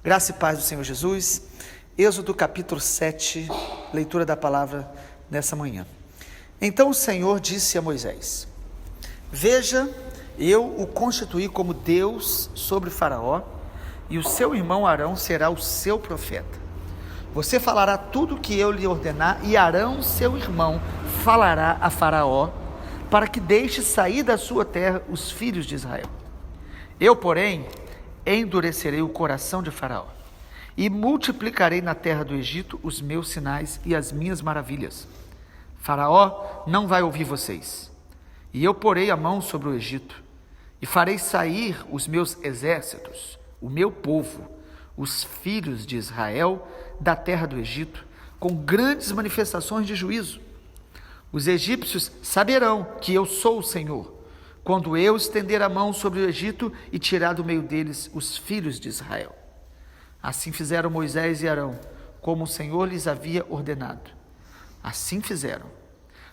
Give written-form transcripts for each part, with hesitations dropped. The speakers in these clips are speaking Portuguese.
Graça e paz do Senhor Jesus. Êxodo capítulo 7, leitura da palavra nessa manhã. Então o Senhor disse a Moisés: Veja, eu o constituí como Deus sobre Faraó, e o seu irmão Arão será o seu profeta. Você falará tudo o que eu lhe ordenar, e Arão, seu irmão, falará a Faraó, para que deixe sair da sua terra os filhos de Israel. Eu, porém, endurecerei o coração de Faraó, e multiplicarei na terra do Egito os meus sinais e as minhas maravilhas. Faraó não vai ouvir vocês, e eu porei a mão sobre o Egito, e farei sair os meus exércitos, o meu povo, os filhos de Israel, da terra do Egito, com grandes manifestações de juízo. Os egípcios saberão que eu sou o Senhor, quando eu estender a mão sobre o Egito e tirar do meio deles os filhos de Israel. Assim fizeram Moisés e Arão, como o Senhor lhes havia ordenado. Assim fizeram.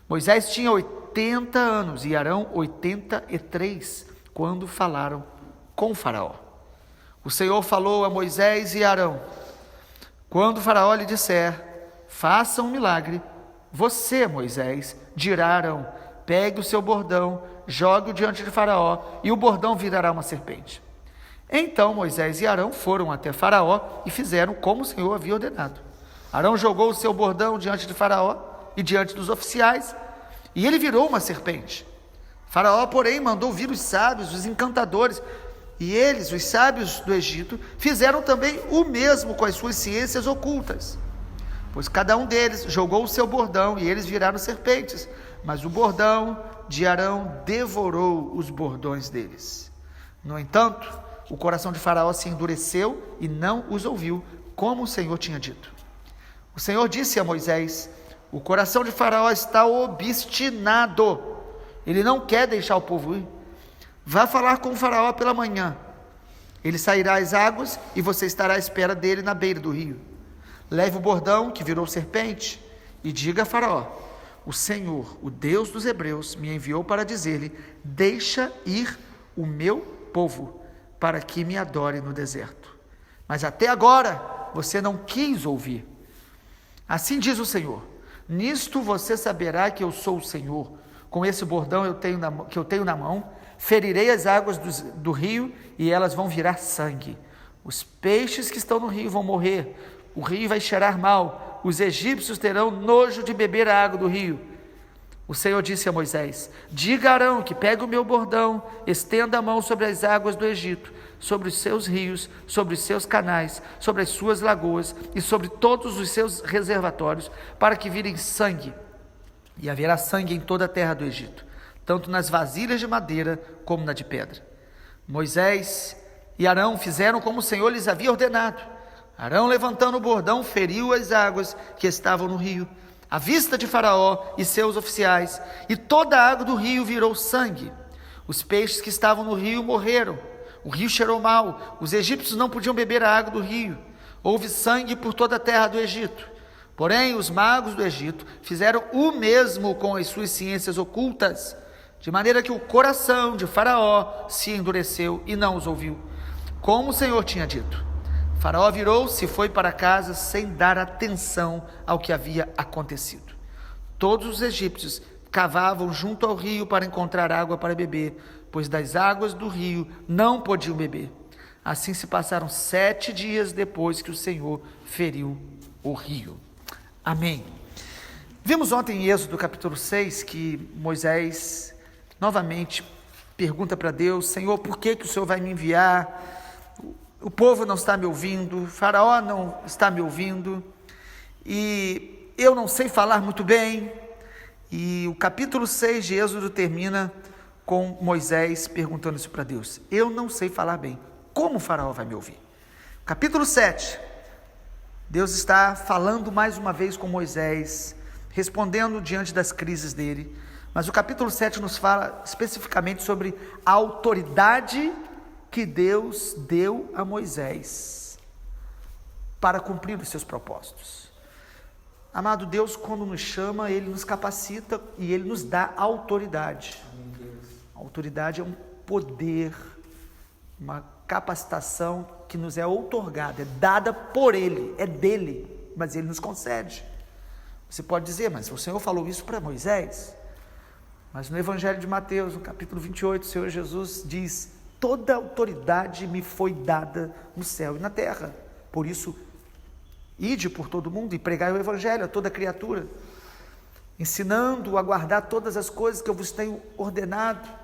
Moisés tinha 80 anos e Arão 83, quando falaram com Faraó. O Senhor falou a Moisés e Arão: quando Faraó lhe disser, faça um milagre, você, Moisés, dirá a Arão: pegue o seu bordão, jogue-o diante de Faraó, e o bordão virará uma serpente. Então Moisés e Arão foram até Faraó e fizeram como o Senhor havia ordenado. Arão jogou o seu bordão diante de Faraó e diante dos oficiais, e ele virou uma serpente. Faraó, porém, mandou vir os sábios, os encantadores, e eles, os sábios do Egito, fizeram também o mesmo com as suas ciências ocultas. Pois cada um deles jogou o seu bordão e eles viraram serpentes, mas o bordão de Arão devorou os bordões deles. No entanto, o coração de Faraó se endureceu e não os ouviu, como o Senhor tinha dito. O Senhor disse a Moisés: o coração de Faraó está obstinado, ele não quer deixar o povo ir. Vá falar com o Faraó pela manhã, ele sairá às águas e você estará à espera dele na beira do rio. Leve o bordão que virou serpente e diga a Faraó: o Senhor, o Deus dos hebreus, me enviou para dizer-lhe: deixa ir o meu povo, para que me adore no deserto. Mas até agora você não quis ouvir. Assim diz o Senhor: nisto você saberá que eu sou o Senhor. Com esse bordão que eu tenho na mão, ferirei as águas do rio e elas vão virar sangue. Os peixes que estão no rio vão morrer, o rio vai cheirar mal, os egípcios terão nojo de beber a água do rio. O Senhor disse a Moisés: diga a Arão que pegue o meu bordão, estenda a mão sobre as águas do Egito, sobre os seus rios, sobre os seus canais, sobre as suas lagoas e sobre todos os seus reservatórios, para que virem sangue. E haverá sangue em toda a terra do Egito, tanto nas vasilhas de madeira como na de pedra. Moisés e Arão fizeram como o Senhor lhes havia ordenado. Arão, levantando o bordão, feriu as águas que estavam no rio, à vista de Faraó e seus oficiais, e toda a água do rio virou sangue. Os peixes que estavam no rio morreram, o rio cheirou mal, os egípcios não podiam beber a água do rio. Houve sangue por toda a terra do Egito. Porém, os magos do Egito fizeram o mesmo com as suas ciências ocultas, de maneira que o coração de Faraó se endureceu e não os ouviu, como o Senhor tinha dito. Faraó virou-se e foi para casa sem dar atenção ao que havia acontecido. Todos os egípcios cavavam junto ao rio para encontrar água para beber, pois das águas do rio não podiam beber. Assim se passaram 7 dias depois que o Senhor feriu o rio. Amém. Vimos ontem em Êxodo capítulo 6 que Moisés novamente pergunta para Deus: Senhor, por que o Senhor vai me enviar? O povo não está me ouvindo, Faraó não está me ouvindo, e eu não sei falar muito bem. E o capítulo 6 de Êxodo termina com Moisés perguntando isso para Deus: eu não sei falar bem, como o Faraó vai me ouvir? Capítulo 7, Deus está falando mais uma vez com Moisés, respondendo diante das crises dele. Mas o capítulo 7 nos fala especificamente sobre a autoridade que Deus deu a Moisés para cumprir os seus propósitos. Amado, Deus, quando nos chama, Ele nos capacita e Ele nos dá autoridade. A autoridade é um poder, uma capacitação que nos é outorgada, é dada por Ele, é dele, mas Ele nos concede. Você pode dizer, mas o Senhor falou isso para Moisés? Mas no Evangelho de Mateus, no capítulo 28, o Senhor Jesus diz: toda autoridade me foi dada no céu e na terra. Por isso, ide por todo mundo e pregai o Evangelho a toda criatura, ensinando a guardar todas as coisas que eu vos tenho ordenado.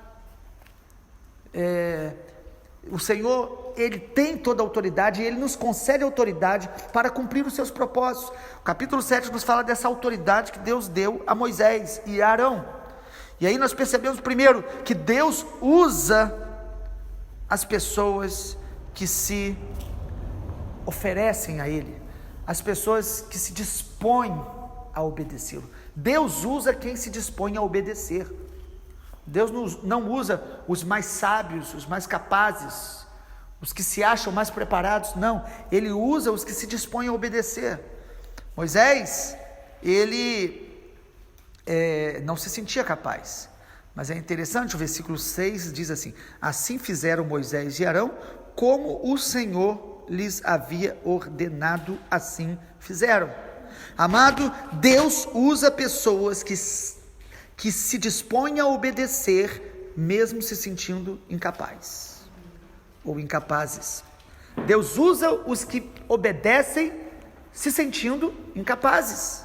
O Senhor, Ele tem toda a autoridade e Ele nos concede autoridade para cumprir os seus propósitos. O capítulo 7 nos fala dessa autoridade que Deus deu a Moisés e a Arão. E aí nós percebemos primeiro que Deus usa as pessoas que se oferecem a Ele, as pessoas que se dispõem a obedecê-lo. Deus usa quem se dispõe a obedecer. Deus não usa os mais sábios, os mais capazes, os que se acham mais preparados, não. Ele usa os que se dispõem a obedecer. Moisés, ele não se sentia capaz, mas é interessante, o versículo 6 diz assim: assim fizeram Moisés e Arão, como o Senhor lhes havia ordenado, assim fizeram. Amado, Deus usa pessoas que se dispõem a obedecer, mesmo se sentindo incapazes ou incapazes. Deus usa os que obedecem se sentindo incapazes.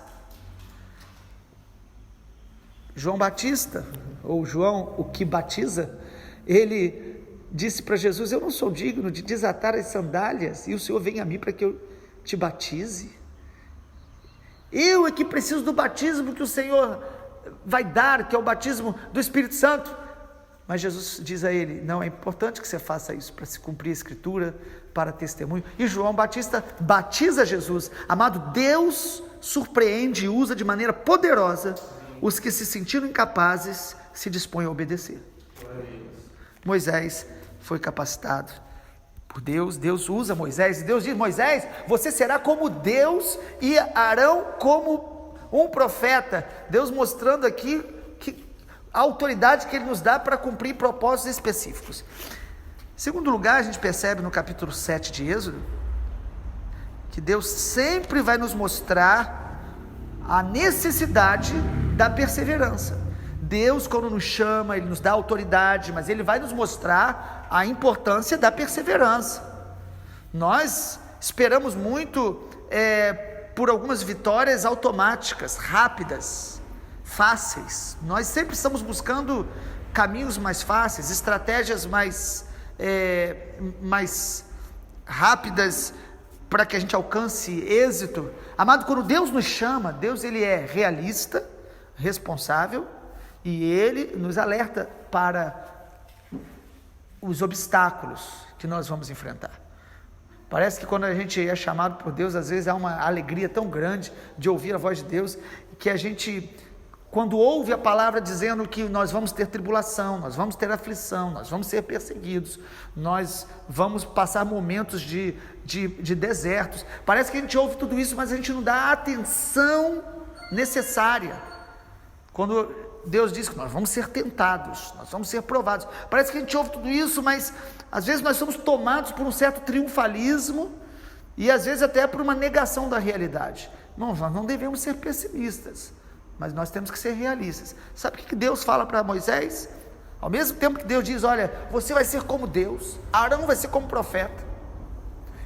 João Batista, ou João, o que batiza, ele disse para Jesus: eu não sou digno de desatar as sandálias, e o Senhor vem a mim para que eu te batize? Eu é que preciso do batismo que o Senhor vai dar, que é o batismo do Espírito Santo. Mas Jesus diz a ele: não, é importante que você faça isso para se cumprir a Escritura, para testemunho. E João Batista batiza Jesus. Amado, Deus surpreende e usa de maneira poderosa os que se sentiram incapazes, se dispõem a obedecer. Moisés foi capacitado por Deus. Deus usa Moisés, e Deus diz: Moisés, você será como Deus, e Arão como um profeta. Deus mostrando aqui que a autoridade que Ele nos dá para cumprir propósitos específicos. Em segundo lugar, a gente percebe no capítulo 7 de Êxodo, que Deus sempre vai nos mostrar a necessidade da perseverança. Deus, quando nos chama, Ele nos dá autoridade, mas Ele vai nos mostrar a importância da perseverança. Nós esperamos muito por algumas vitórias automáticas, rápidas, fáceis. Nós sempre estamos buscando caminhos mais fáceis, estratégias mais rápidas, para que a gente alcance êxito. Amado, quando Deus nos chama, Deus, Ele é realista, responsável, e Ele nos alerta para os obstáculos que nós vamos enfrentar. Parece que quando a gente é chamado por Deus, às vezes há uma alegria tão grande de ouvir a voz de Deus, que a gente, quando ouve a palavra dizendo que nós vamos ter tribulação, nós vamos ter aflição, nós vamos ser perseguidos, nós vamos passar momentos de desertos, parece que a gente ouve tudo isso, mas a gente não dá a atenção necessária. Quando Deus diz que nós vamos ser tentados, nós vamos ser provados, parece que a gente ouve tudo isso, mas às vezes nós somos tomados por um certo triunfalismo, e às vezes até por uma negação da realidade. Nós não devemos ser pessimistas, mas nós temos que ser realistas. Sabe o que Deus fala para Moisés? Ao mesmo tempo que Deus diz: olha, você vai ser como Deus, Arão vai ser como profeta,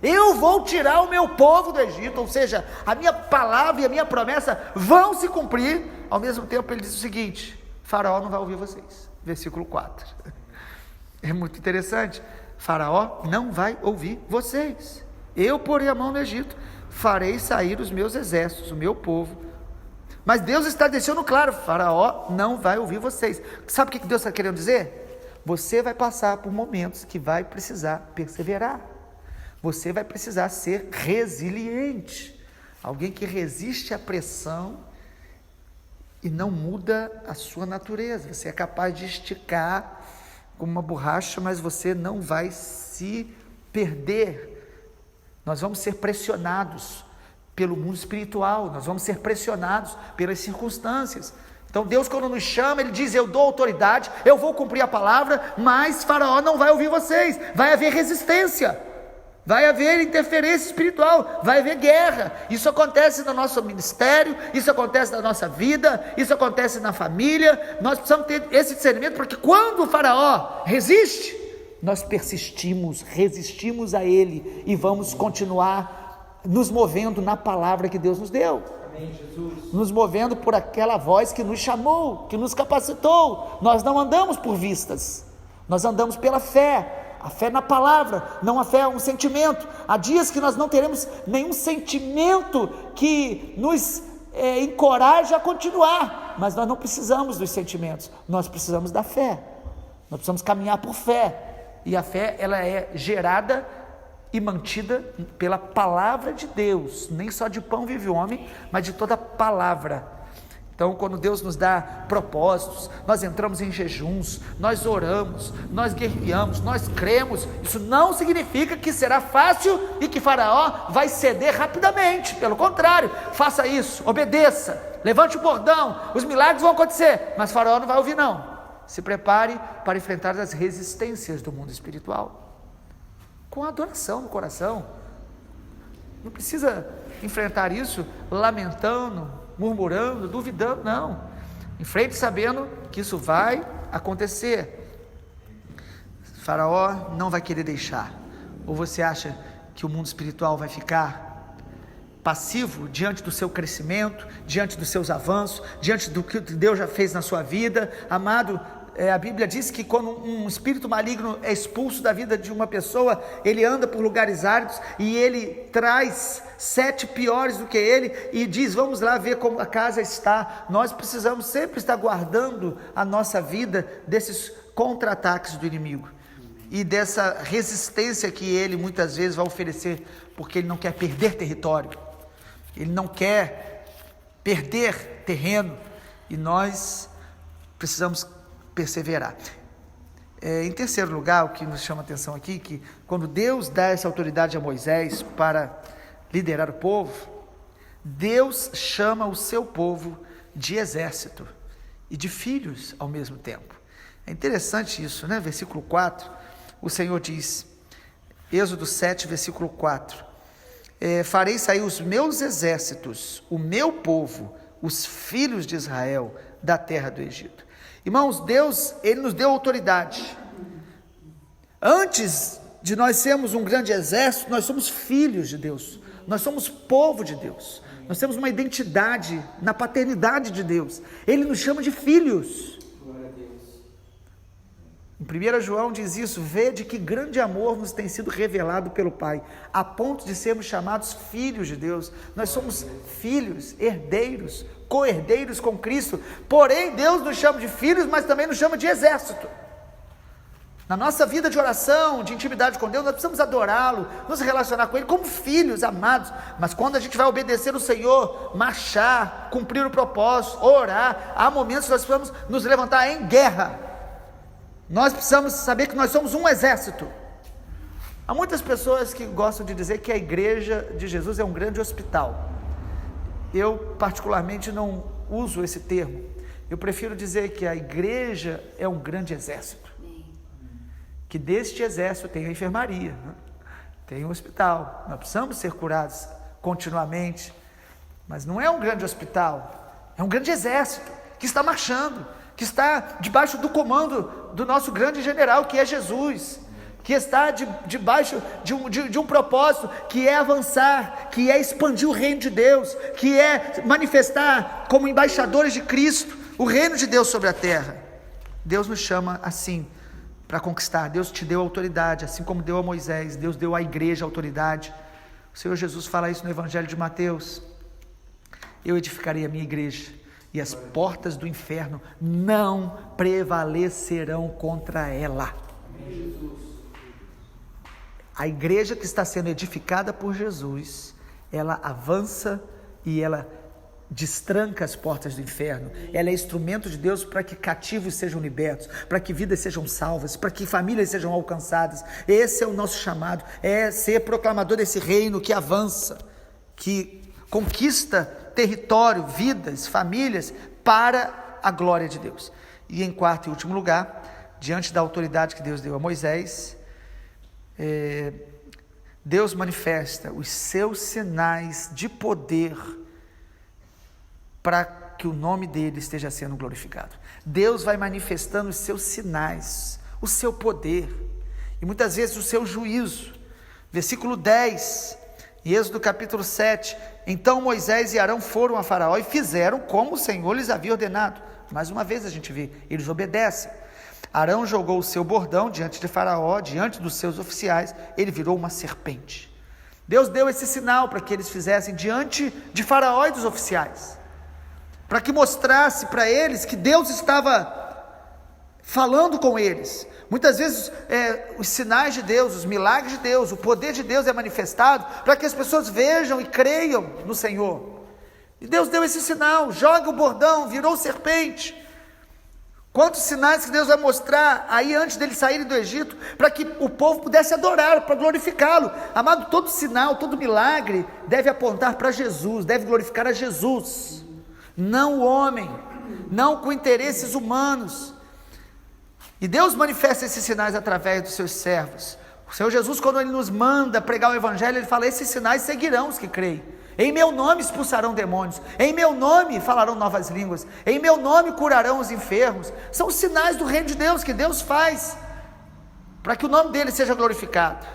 eu vou tirar o meu povo do Egito, ou seja, a minha palavra e a minha promessa vão se cumprir. Ao mesmo tempo ele diz o seguinte: Faraó não vai ouvir vocês. Versículo 4, é muito interessante. Faraó não vai ouvir vocês. Eu porei a mão no Egito, farei sair os meus exércitos, o meu povo. Mas Deus está deixando claro: Faraó não vai ouvir vocês. Sabe o que Deus está querendo dizer? Você vai passar por momentos que vai precisar perseverar. Você vai precisar ser resiliente. Alguém que resiste à pressão e não muda a sua natureza. Você é capaz de esticar como uma borracha, mas você não vai se perder. Nós vamos ser pressionados pelo mundo espiritual, nós vamos ser pressionados pelas circunstâncias. Então Deus, quando nos chama, Ele diz: eu dou autoridade, eu vou cumprir a palavra, mas Faraó não vai ouvir vocês, vai haver resistência, vai haver interferência espiritual, vai haver guerra. Isso acontece no nosso ministério, isso acontece na nossa vida, isso acontece na família. Nós precisamos ter esse discernimento, porque quando o Faraó resiste, nós resistimos a ele e vamos continuar nos movendo na palavra que Deus nos deu. Amém, Jesus. Nos movendo por aquela voz que nos chamou, que nos capacitou. Nós não andamos por vistas, nós andamos pela fé. A fé na palavra, não a fé é um sentimento. Há dias que nós não teremos nenhum sentimento que nos encoraje a continuar, mas nós não precisamos dos sentimentos, nós precisamos da fé. Nós precisamos caminhar por fé. E a fé, ela é gerada e mantida pela palavra de Deus. Nem só de pão vive o homem, mas de toda palavra. Então, quando Deus nos dá propósitos, nós entramos em jejuns, nós oramos, nós guerreamos, nós cremos. Isso não significa que será fácil e que Faraó vai ceder rapidamente. Pelo contrário, faça isso, obedeça, levante o bordão, os milagres vão acontecer, mas Faraó não vai ouvir não. Se prepare para enfrentar as resistências do mundo espiritual, com adoração no coração. Não precisa enfrentar isso lamentando, murmurando, duvidando, não. Enfrente sabendo que isso vai acontecer. Faraó não vai querer deixar. Ou você acha que o mundo espiritual vai ficar passivo diante do seu crescimento, diante dos seus avanços, diante do que Deus já fez na sua vida? Amado, a Bíblia diz que quando um espírito maligno é expulso da vida de uma pessoa, ele anda por lugares áridos e ele traz 7 piores do que ele e diz: vamos lá ver como a casa está. Nós precisamos sempre estar guardando a nossa vida desses contra-ataques do inimigo e dessa resistência que ele muitas vezes vai oferecer, porque ele não quer perder território, ele não quer perder terreno, e nós precisamos perseverar. Em terceiro lugar, o que nos chama a atenção aqui, que quando Deus dá essa autoridade a Moisés para liderar o povo, Deus chama o seu povo de exército e de filhos ao mesmo tempo. É interessante isso, né? Versículo 4, o Senhor diz, Êxodo 7, versículo 4, farei sair os meus exércitos, o meu povo, os filhos de Israel, da terra do Egito. Irmãos, Deus, Ele nos deu autoridade. Antes de nós sermos um grande exército, nós somos filhos de Deus, nós somos povo de Deus, nós temos uma identidade na paternidade de Deus. Ele nos chama de filhos. Em 1 João diz isso: vede que grande amor nos tem sido revelado pelo Pai, a ponto de sermos chamados filhos de Deus. Nós somos filhos, herdeiros, co-herdeiros com Cristo. Porém, Deus nos chama de filhos, mas também nos chama de exército. Na nossa vida de oração, de intimidade com Deus, nós precisamos adorá-lo, nos relacionar com Ele como filhos amados. Mas quando a gente vai obedecer o Senhor, marchar, cumprir o propósito, orar, há momentos que nós precisamos nos levantar em guerra. Nós precisamos saber que nós somos um exército. Há muitas pessoas que gostam de dizer que a igreja de Jesus é um grande hospital. Eu particularmente não uso esse termo. Eu prefiro dizer que a igreja é um grande exército. Que deste exército tem a enfermaria, né? Tem o hospital. Nós precisamos ser curados continuamente. Mas não é um grande hospital, é um grande exército que está marchando, que está debaixo do comando do nosso grande general, que é Jesus, que está debaixo de um propósito, que é avançar, que é expandir o reino de Deus, que é manifestar como embaixadores de Cristo, o reino de Deus sobre a terra. Deus nos chama assim, para conquistar. Deus te deu autoridade, assim como deu a Moisés, Deus deu à igreja autoridade. O Senhor Jesus fala isso no Evangelho de Mateus: eu edificarei a minha igreja, e as portas do inferno não prevalecerão contra ela. A igreja que está sendo edificada por Jesus, ela avança e ela destranca as portas do inferno. Ela é instrumento de Deus para que cativos sejam libertos, para que vidas sejam salvas, para que famílias sejam alcançadas. Esse é o nosso chamado, é ser proclamador desse reino que avança, que conquista território, vidas, famílias, para a glória de Deus. E em quarto e último lugar, diante da autoridade que Deus deu a Moisés, Deus manifesta os seus sinais de poder para que o nome dele esteja sendo glorificado. Deus vai manifestando os seus sinais, o seu poder e muitas vezes o seu juízo. Versículo 10, em Êxodo capítulo 7, então Moisés e Arão foram a Faraó e fizeram como o Senhor lhes havia ordenado. Mais uma vez a gente vê, eles obedecem. Arão jogou o seu bordão diante de Faraó, diante dos seus oficiais, ele virou uma serpente. Deus deu esse sinal para que eles fizessem diante de Faraó e dos oficiais, para que mostrasse para eles que Deus estava falando com eles. Muitas vezes os sinais de Deus, os milagres de Deus, o poder de Deus é manifestado para que as pessoas vejam e creiam no Senhor. E Deus deu esse sinal, joga o bordão, virou serpente. Quantos sinais que Deus vai mostrar aí antes deles saírem do Egito, para que o povo pudesse adorar, para glorificá-lo. Amado, todo sinal, todo milagre deve apontar para Jesus, deve glorificar a Jesus, não o homem, não com interesses humanos. E Deus manifesta esses sinais através dos seus servos. O Senhor Jesus, quando Ele nos manda pregar o Evangelho, Ele fala: esses sinais seguirão os que creem. Em meu nome expulsarão demônios, em meu nome falarão novas línguas, em meu nome curarão os enfermos. São os sinais do reino de Deus que Deus faz para que o nome dele seja glorificado.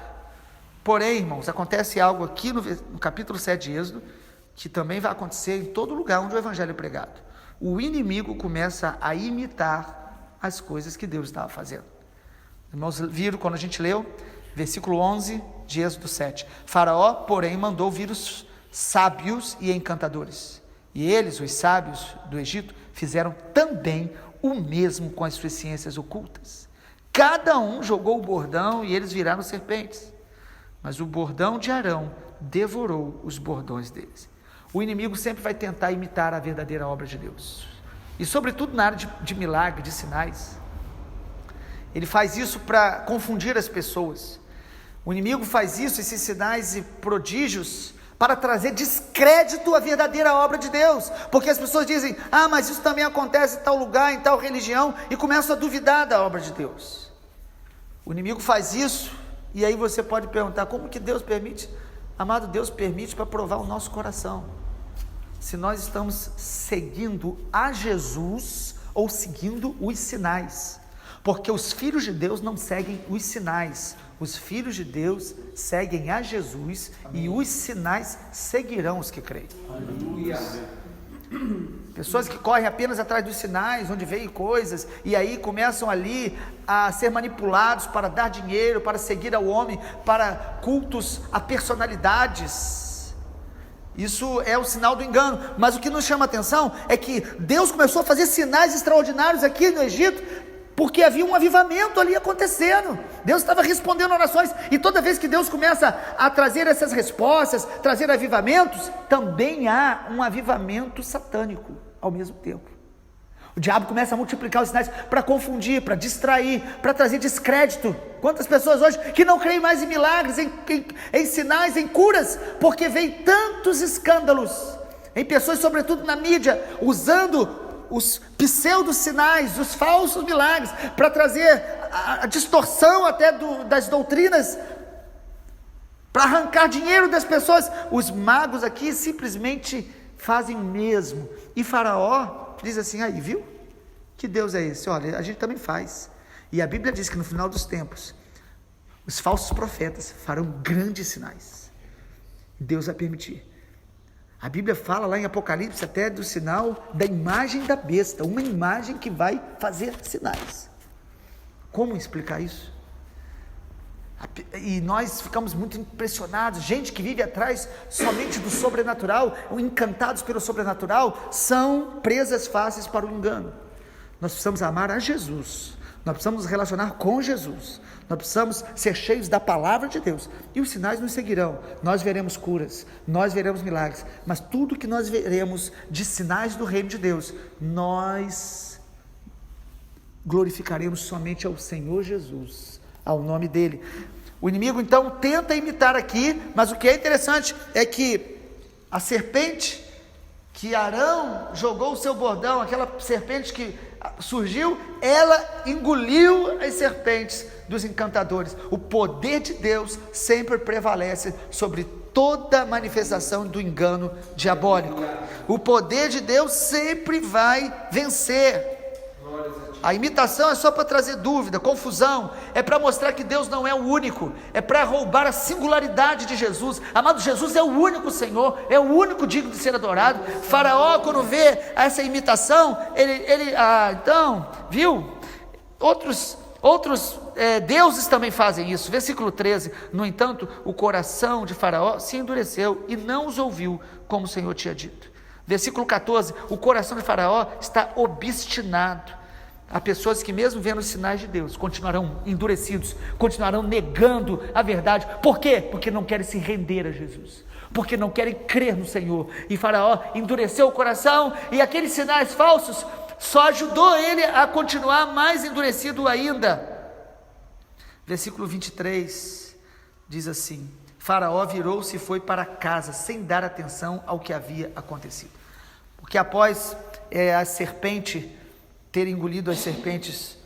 Porém, irmãos, acontece algo aqui no capítulo 7 de Êxodo, que também vai acontecer em todo lugar onde o Evangelho é pregado. O inimigo começa a imitar as coisas que Deus estava fazendo. Irmãos, viram quando a gente leu? Versículo 11 de Êxodo 7. Faraó, porém, mandou vir os sábios e encantadores, e eles, os sábios do Egito, fizeram também o mesmo com as suas ciências ocultas. Cada um jogou o bordão e eles viraram serpentes, mas o bordão de Arão devorou os bordões deles. O inimigo sempre vai tentar imitar a verdadeira obra de Deus, e sobretudo na área de milagre, de sinais. Ele faz isso para confundir as pessoas. O inimigo faz isso, esses sinais e prodígios, para trazer descrédito à verdadeira obra de Deus, porque as pessoas dizem: ah, mas isso também acontece em tal lugar, em tal religião, e começam a duvidar da obra de Deus. O inimigo faz isso, e aí você pode perguntar: como que Deus permite? Amado, Deus permite para provar o nosso coração, se nós estamos seguindo a Jesus ou seguindo os sinais, porque os filhos de Deus não seguem os sinais, os filhos de Deus seguem a Jesus. Amém. E os sinais seguirão os que creem. Aleluia. Pessoas que correm apenas atrás dos sinais, onde veem coisas, e aí começam ali a ser manipulados para dar dinheiro, para seguir ao homem, para cultos a personalidades. Isso é o sinal do engano. Mas o que nos chama a atenção é que Deus começou a fazer sinais extraordinários aqui no Egito, porque havia um avivamento ali acontecendo. Deus estava respondendo orações, e toda vez que Deus começa a trazer essas respostas, trazer avivamentos, também há um avivamento satânico ao mesmo tempo. O diabo começa a multiplicar os sinais para confundir, para distrair, para trazer descrédito. Quantas pessoas hoje que não creem mais em milagres, em sinais, em curas, porque vem tantos escândalos, em pessoas, sobretudo na mídia, usando os pseudo-sinais, os falsos milagres, para trazer a distorção até das doutrinas, para arrancar dinheiro das pessoas. Os magos aqui simplesmente fazem o mesmo, e Faraó diz assim: aí, viu? Que Deus é esse? Olha, a gente também faz. E a Bíblia diz que no final dos tempos, os falsos profetas farão grandes sinais, Deus vai permitir. A Bíblia fala lá em Apocalipse até do sinal da imagem da besta, uma imagem que vai fazer sinais. Como explicar isso? E nós ficamos muito impressionados. Gente que vive atrás somente do sobrenatural, encantados pelo sobrenatural, são presas fáceis para o engano. Nós precisamos amar a Jesus, nós precisamos nos relacionar com Jesus, nós precisamos ser cheios da palavra de Deus, e os sinais nos seguirão. Nós veremos curas, nós veremos milagres, mas tudo que nós veremos de sinais do reino de Deus, nós glorificaremos somente ao Senhor Jesus, ao nome dele. O inimigo então tenta imitar aqui, mas o que é interessante é que a serpente que Arão jogou o seu bordão, aquela serpente que surgiu, ela engoliu as serpentes dos encantadores. O poder de Deus sempre prevalece sobre toda manifestação do engano diabólico. O poder de Deus sempre vai vencer. A imitação é só para trazer dúvida, confusão, é para mostrar que Deus não é o único, é para roubar a singularidade de Jesus. Amado, Jesus é o único Senhor, é o único digno de ser adorado. Faraó, quando vê essa imitação, então, viu? Outros deuses também fazem isso. Versículo 13, no entanto, o coração de Faraó se endureceu e não os ouviu, como o Senhor tinha dito. Versículo 14, o coração de Faraó está obstinado. Há pessoas que mesmo vendo os sinais de Deus, continuarão endurecidos, continuarão negando a verdade. Por quê? Porque não querem se render a Jesus, porque não querem crer no Senhor. E Faraó endureceu o coração, e aqueles sinais falsos só ajudou ele a continuar mais endurecido ainda. Versículo 23 diz assim: Faraó virou-se e foi para casa, sem dar atenção ao que havia acontecido. Porque após a serpente ter engolido as serpentes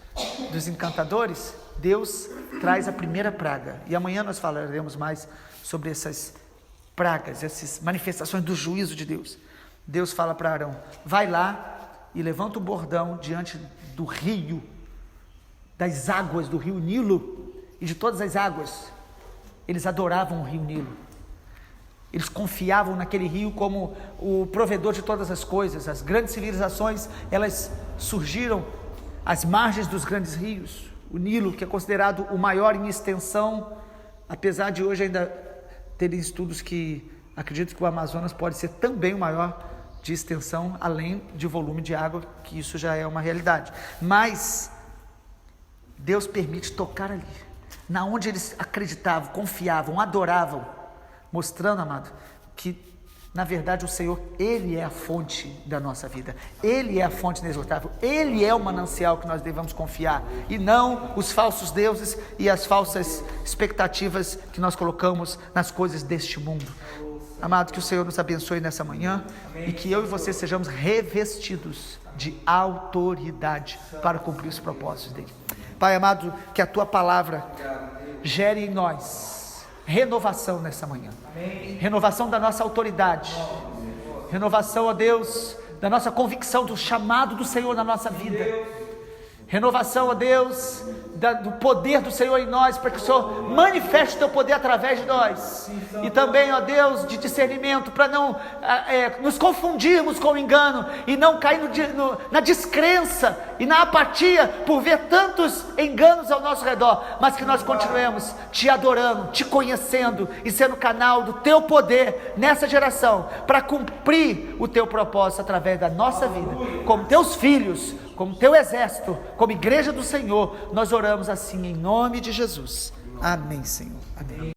dos encantadores, Deus traz a primeira praga. E amanhã nós falaremos mais sobre essas pragas, essas manifestações do juízo de Deus. Deus fala para Arão: vai lá e levanta o bordão diante do rio, das águas do rio Nilo e de todas as águas. Eles adoravam o rio Nilo. Eles confiavam naquele rio como o provedor de todas as coisas. As grandes civilizações, elas surgiram às margens dos grandes rios. O Nilo, que é considerado o maior em extensão, apesar de hoje ainda terem estudos que acreditam que o Amazonas pode ser também o maior de extensão, além de volume de água, que isso já é uma realidade. Mas Deus permite tocar ali, na onde eles acreditavam, confiavam, adoravam, mostrando, amado, que na verdade o Senhor, Ele é a fonte da nossa vida, Ele é a fonte inesgotável, Ele é o manancial que nós devemos confiar, e não os falsos deuses e as falsas expectativas que nós colocamos nas coisas deste mundo. Amado, que o Senhor nos abençoe nessa manhã, e que eu e você sejamos revestidos de autoridade para cumprir os propósitos dEle. Pai amado, que a Tua palavra gere em nós renovação nessa manhã, renovação da nossa autoridade, renovação, ó Deus, da nossa convicção do chamado do Senhor na nossa vida, renovação, ó Deus, do poder do Senhor em nós, para que o Senhor manifeste o Teu poder através de nós, e também, ó Deus, de discernimento, para não nos confundirmos com o engano, e não cair na descrença e na apatia, por ver tantos enganos ao nosso redor, mas que nós continuemos Te adorando, Te conhecendo, e sendo canal do Teu poder nessa geração, para cumprir o Teu propósito através da nossa vida, como Teus filhos, como Teu exército, como igreja do Senhor. Nós oramos assim em nome de Jesus. Amém, Senhor. Amém.